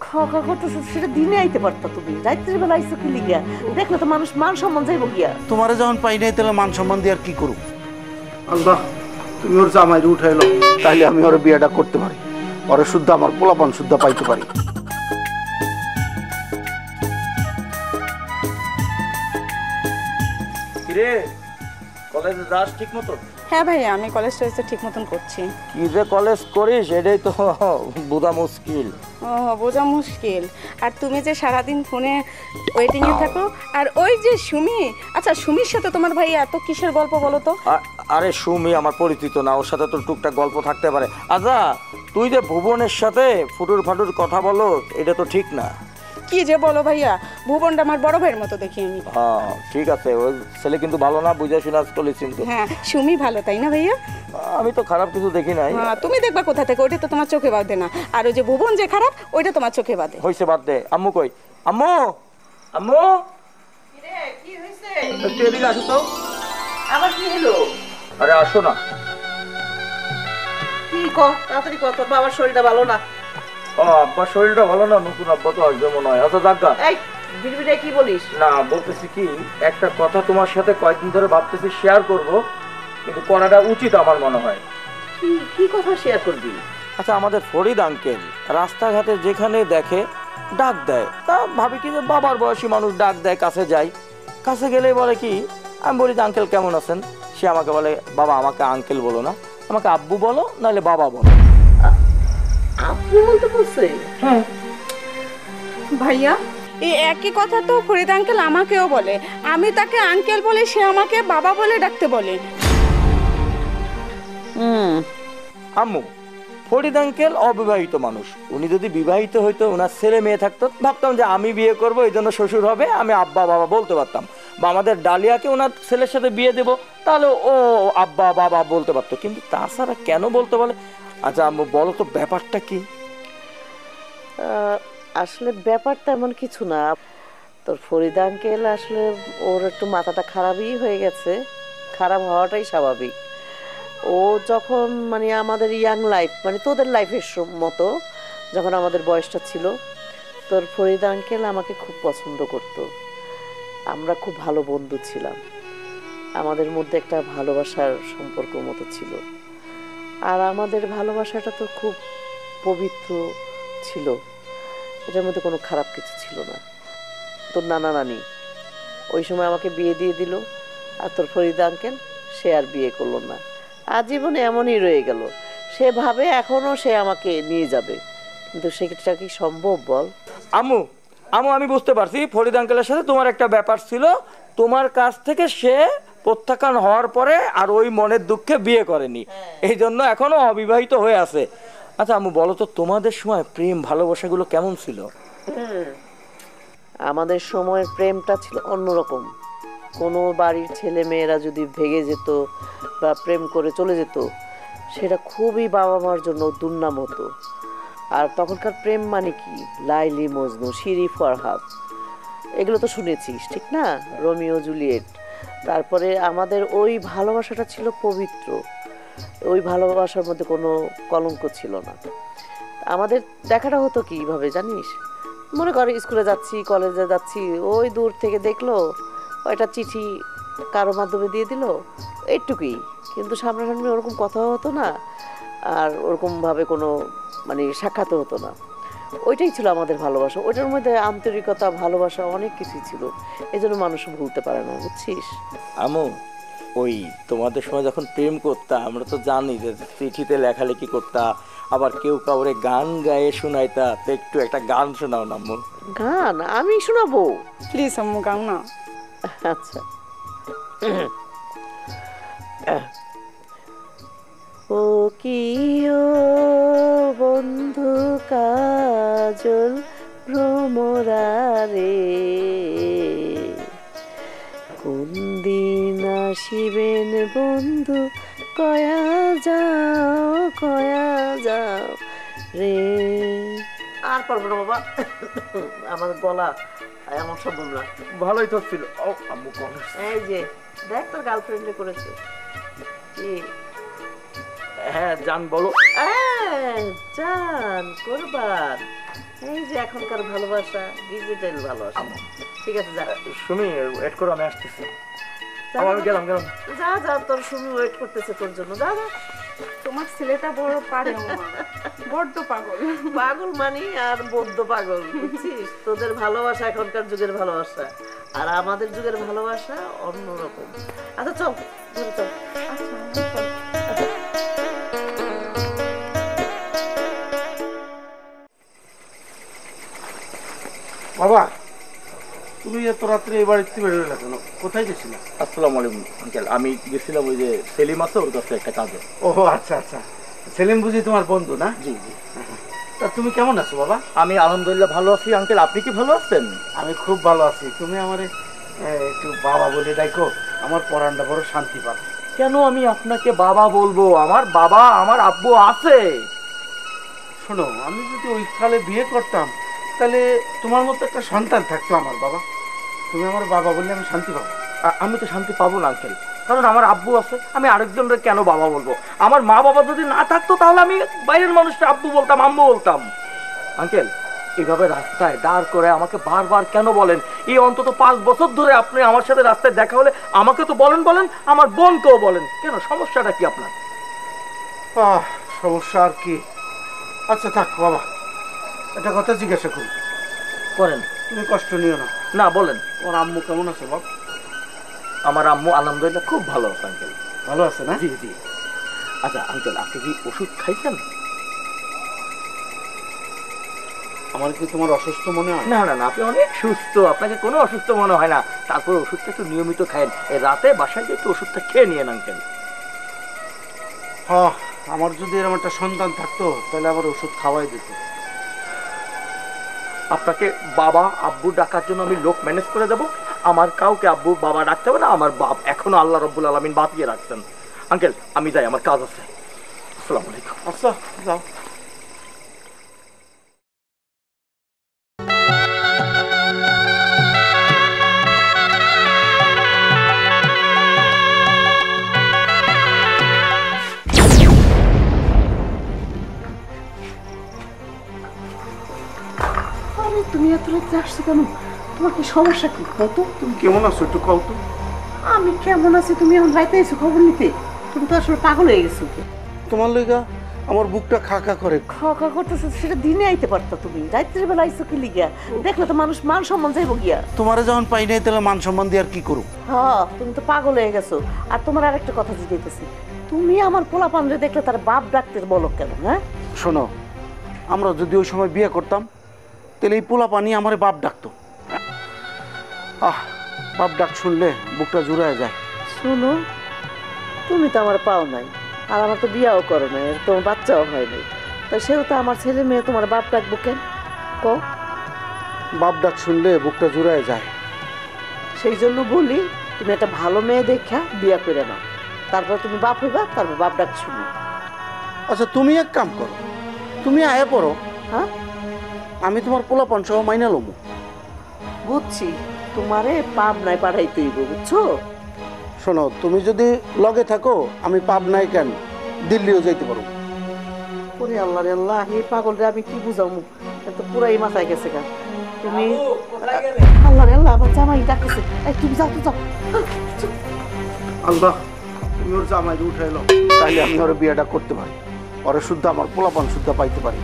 খাওয়া খাওয়া করতেছো, সেটা দিনে আইতে পারতা তুমি, রাত্রের বেলা আইসো কি লিগিয়া? দেখলে তো মানুষ মান সম্মান যাইব গিয়া। তোমারে যখন পাই নাই তাহলে মান সম্মান দিয়ে আর কি করুক? আল্লাহ, তুমি ওর জামাই উঠাইলো, তাহলে আমি ওর বিয়েটা করতে পারি, ওরে শুদ্ধ আমার পোলাপান শুদ্ধ পাইতে পারি। কিরে, কলেজে যাস ঠিক মতো? হ্যাঁ ভাইয়া, আমি কলেজটা ঠিক মতন করছি। কি যে কলেজ করিস এটাই তো বোঝা মুশকিল। ও, বোঝা মুশকিল। আর তুমি যে সারাদিন ফোনে ওয়েটিংয়ে থাকো, আর ওই যে সুমি, আচ্ছা সুমির সাথে তোমার ভাই এত কিসের গল্প বলো তো? আরে সুমি আমার পরিচিত না, ওর সাথে তো টুকটাক গল্প থাকতে পারে। আচ্ছা, তুই যে ভুবনের সাথে ফুটুর ফাটুর কথা বলো, এটা তো ঠিক না। কি যে বলো ভাইয়া, ভুবনটা আমার বড় ভাইয়ের মতো দেখি আমি। হ্যাঁ ঠিক আছে, ওই ছেলে কিন্তু ভালো না, বুঝে শুনে চলিস কিন্তু। হ্যাঁ, সুমি ভালো, তাই না ভাইয়া? আমি তো খারাপ কিছু দেখি নাই। হ্যাঁ, তুমি দেখবা কোথা থেকে, ওইটা তো তোমার চোখে বাঁধে না। আর ওই যে ভুবন যে খারাপ, ওইটা তোমার চোখে বাঁধে। হইছে, বাদ দে। আম্মু কই? আম্মু, আম্মু কি হয়েছে? একটু এদিকে আসো তো। আবার কি হলো? আরে আসো না। কি কর, তাড়াতাড়ি কর, তোর বাবার শরীরটা ভালো না। ও, আব্বার শরীরটা ভালো না, নতুন আব্বা তো আসবে মনে হয়। আচ্ছা জাগা, এই বিড়বিড়ে কি বলিস? না বলতেছি কি, একটা কথা তোমার সাথে কয়েকদিন ধরে ভাবতেছি শেয়ার করব, কিন্তু করাটা উচিত আমার মনে হয়। কি কি কথা শেয়ার করবি? আচ্ছা, আমাদের ফরিদ আঙ্কেল রাস্তাঘাটে যেখানে দেখে ডাক দেয়, তা ভাবি কি যে বাবার বয়সী মানুষ ডাক দেয়, কাছে যাই, কাছে গেলে বলে কি, আমি বলি যে আঙ্কেল কেমন আছেন, সে আমাকে বলে বাবা আমাকে আঙ্কেল বলো না, আমাকে আব্বু বলো, নাহলে বাবা বলো। আব্বু বলতে বলছে? হ্যাঁ ভাইয়া, এই একই কথা তো ফরিদ আঙ্কেল আমাকেও বলে। আমি তাকে আঙ্কেল বলে, সে আমাকে বাবা বলে ডাকতে বলে। আম্মু, ফরিদ আঙ্কেল অবিবাহিত মানুষ, উনি যদি বিবাহিত হইতো, ওনার ছেলে মেয়ে থাকতো, ভাবতাম যে আমি বিয়ে করবো, এই জন্য শ্বশুর হবে, আমি আব্বা বাবা বলতে পারতাম, বা আমাদের ডালিয়াকে ওনার ছেলের সাথে বিয়ে দেবো, তাহলে ও আব্বা বাবা বলতে পারতো, কিন্তু তাছাড়া কেন বলতে বলে? আচ্ছা আম্মু বলো তো ব্যাপারটা কি? আসলে ব্যাপার তেমন কিছু না। তোর ফরিদ আঙ্কেল আসলে ওর একটু মাথাটা খারাপই হয়ে গেছে, খারাপ হওয়াটাই স্বাভাবিক। ও যখন মানে আমাদের ইয়াং লাইফ, মানে তোদের লাইফের মতো যখন আমাদের বয়সটা ছিল, তোর ফরিদ আঙ্কেল আমাকে খুব পছন্দ করত। আমরা খুব ভালো বন্ধু ছিলাম, আমাদের মধ্যে একটা ভালোবাসার সম্পর্ক মতো ছিল। আর আমাদের ভালোবাসাটা তো খুব পবিত্র ছিল, এটার মধ্যে কোনো খারাপ কিছু ছিল না। তোর নানা নানি ওই সময় আমাকে বিয়ে দিয়ে দিল, আর তোর ফরিদ আঙ্কেল সে আর বিয়ে করলো না, আজীবনে এমনই রয়ে গেল। সে ভাবে এখনো সে আমাকে নিয়ে যাবে, কিন্তু সেটা কি সম্ভব বল? আম্মু, আম্মু আমি বুঝতে পারছি ফরিদ আঙ্কেলের সাথে তোমার একটা ব্যাপার ছিল, তোমার কাছ থেকে সে প্রত্যাখ্যান হওয়ার পরে আর ওই মনের দুঃখে বিয়ে করেনি, এই জন্য এখনো অবিবাহিত হয়ে আছে। আচ্ছা আম্মু বলো তো, তোমাদের সময় প্রেম ভালোবাসাগুলো কেমন ছিল? আমাদের সময়ের প্রেমটা ছিল অন্যরকম। কোনো বাড়ির ছেলে মেয়েরা যদি ভেগে যেত বা প্রেম করে চলে যেত, সেটা খুবই বাবা মার জন্য দুর্নাম হতো। আর তখনকার প্রেম মানে কি, লাইলি মজনু, শিরি ফরহাদ, এগুলো তো শুনেছিস ঠিক না, রোমিও জুলিয়েট। তারপরে আমাদের ওই ভালোবাসাটা ছিল পবিত্র, ওই ভালোবাসার মধ্যে কোনো কলঙ্ক ছিল না। আমাদের দেখাটা হতো কিভাবে জানিস? মনে কর স্কুলে যাচ্ছি, কলেজে যাচ্ছি, ওই দূর থেকে দেখলো, একটা চিঠি কারো মাধ্যমে দিয়ে দিল, এইটুকুই, কিন্তু সামনাসামনি ওরকম কথা হতো না, আর ওরকমভাবে কোনো মানে সাক্ষাৎ হতো না। ওইটাই ছিল আমাদের ভালোবাসা, ওইটার মধ্যে আন্তরিকতা, ভালোবাসা অনেক কিছুই ছিল, এই জন্য মানুষ ভুলতে পারে না, বুঝছিস? আম্মু, ওই তোমাদের সময় যখন প্রেম করতাম, আমরা তো জানি যে চিঠিতে লেখালেখি করতাম, আবার কেউ কাউরে গান গায়ে শোনাইতা, তো একটু একটা গান শোনাও না আম্মু। গান আমি শোনাবো? প্লিজ আম্মু, গাও না। আচ্ছা, ও কি ও বন্ধু কাজল ভ্রমরারে, কোন দিন আসিবেন বন্ধু, কয়া যাও রে। আর পারবো না বাবা, আমার গলা এমন সম্ভব না। ভালোই তো ছিল। ও আম্মু কোন, এই যে দেখ তোর গার্লফ্রেন্ডে করেছে কি। হ্যাঁ জান বলো। জান করবার এই যে এখনকার ভালোবাসা, ডিজিটাল ভালোবাসা। ঠিক আছে, যা সুমি ওয়েট করো, আমি আসতেছি। যা, আমি গেলাম। যা যা, তোর সুমি ওয়েট করতেছে তোর জন্য, যা যা। তোমার ছেলেটা বড় পারে বড্ড পাগল। পাগল মানি আর বদ্ধ পাগল, বুঝছিস? তোদের ভালোবাসা এখনকার যুগের ভালোবাসা, আর আমাদের যুগের ভালোবাসা অন্যরকম। আচ্ছা চল, ঘরে চল। বাবা, তুমি এত রাত্রে এই বাড়িতে বের হলে কেন? কোথায় গেছিলে? আসসালামু আলাইকুম আঙ্কেল, আমি গেছিলাম ওই যে সেলিম আছে ওর কাছে একটা কাজে। ও আচ্ছা আচ্ছা, সেলিম বুঝি তোমার বন্ধু না? জি জি। তা তুমি কেমন আছো বাবা? আমি আলহামদুলিল্লাহ ভালো আছি আঙ্কেল, আপনি কি ভালো আছেন? আমি খুব ভালো আছি। তুমি আমারে একটু বাবা বলে ডাকো, আমার পরানটা বড় শান্তি পাবে। কেন আমি আপনাকে বাবা বলবো? আমার বাবা আমার আব্বু আছে। শোনো, আমি যদি ওই কালে বিয়ে করতাম তাহলে তোমার মতো একটা সন্তান থাকতো আমার বাবা। তুমি আমার বাবা বললে আমি শান্তি পাবো। আমি তো শান্তি পাবো না আঙ্কেল, কারণ আমার আব্বু আছে। আমি আরেকজনের কেন বাবা বলবো? আমার মা বাবা যদি না থাকতো তাহলে আমি বাইরের মানুষটা আব্বু বলতাম, আম্মু বলতাম। আঙ্কেল, এইভাবে রাস্তায় দাঁড় করে আমাকে বারবার কেন বলেন? এই অন্তত 5 বছর ধরে আপনি আমার সাথে রাস্তায় দেখা হলে আমাকে তো বলেন আমার বোনকেও বলেন। কেন, সমস্যাটা কি আপনার? সমস্যা আর কি? আচ্ছা থাক বাবা, একটা কথা জিজ্ঞাসা করি। করেন। তুমি কষ্ট নিও না। না, বলেন। ওর আম্মু কেমন আছে বাবা? আমার আম্মু আলহামদুলিল্লাহ খুব ভালো আছে আঙ্কেল। ভালো আছে না? জি জি। আচ্ছা আঙ্কেল, আপনি কি ওষুধ খাইছেন? আমার কি তোমার অসুস্থ মনে হয়? না না না, আপনি অনেক সুস্থ, আপনাকে কোনো অসুস্থ মনে হয় না। তারপর ওষুধটা একটু নিয়মিত খায়েন, এই রাতে বাসায় গিয়ে একটু ওষুধটা খেয়ে নিয়েন আঙ্কেল। হ্যাঁ, আমার যদি এরকম একটা সন্তান থাকতো তাহলে আমার ওষুধ খাওয়াই দিত। আপনাকে বাবা আব্বু ডাকার জন্য আমি লোক ম্যানেজ করে দেবো। আমার কাউকে আব্বু বাবা ডাকতে হবে না। আমার বাপ এখনো আল্লাহ রব্বুল আলামিন বাঁচিয়ে রাখছেন। আঙ্কেল, আমি যাই, আমার কাজ আছে। আসসালামু আলাইকুম। আচ্ছা যাও। আরে তুমি এত রাতে আসছো কেন? তোমার কি সমস্যা কি কত? তুমি কেমন আছো একটু কও তো। আমি কেমন আছি, তুমি এখন রাইতে এসো খবর নিতে? তুমি তো আসলে পাগল হয়ে গেছো। তোমার লইগা আমার বুকটা খা খা করে। খাওয়া করতেছে, সেটা দিনে আইতে পারতা তুমি, রাত্রের বেলা আইসো কি লিগা? দেখলে তো মানুষ মান সম্মান যাইব গিয়া। তোমারে যখন পাই নাই তাহলে মান সম্মান দিয়ে আর কি করু? হ্যাঁ, তুমি তো পাগল হয়ে গেছো। আর তোমার আরেকটা কথা জিজ্ঞাসা, তুমি আমার পোলাপানরে দেখলে তার বাপ ডাকতে বলো কেন? হ্যাঁ শোনো, আমরা যদি ওই সময় বিয়ে করতাম তাহলে এই পোলা পানি আমার বাপ ডাকতো। বাপ ডাক শুনলে বুকটা জুড়ায় যায়। শোনো, তুমি তো আমার পাও নাই, আর আমার তো বিয়াও করো নাই, আর তোমার বাচ্চাও হয় নাই, তা সেও তো আমার ছেলে মেয়ে তোমার বাপ ডাকবো কেন? কো, বাপ ডাক শুনলে বুকটা জুড়ায় যায়। সেই জন্য বলি, তুমি একটা ভালো মেয়ে দেখা বিয়া করে নাও, তারপর তুমি বাপ হইবা, তারপর বাপ ডাক শুনো। আচ্ছা তুমি এক কাম করো, তুমি আয়া পড়ো, হ্যাঁ আমি তোমার পোলাপান সহ মাইনা লমু। বুঝছি, তোমারে পাবনায় পাঠাইতে হইব, বুঝছো? শোনো, তুমি যদি লগে থাকো আমি পাবনায় কেন, দিল্লিও যাইতে পারো। ওরে আল্লাহ রে আল্লাহ, এই পাগলরে আমি কি বুঝামু? তো পুরাই মাথায় গেছে গা। তুমি আল্লাহ রে আল্লাহ, আমার জামাই ডাকতেছে, এই তুমি যাও তো, যাও। আল্লাহ, তুমি ওর জামাই উঠাইলো, তাইলে আমি ওর বিয়েটা করতে পারি, ওরে শুদ্ধ আমার পোলাপান শুদ্ধ পাইতে পারি।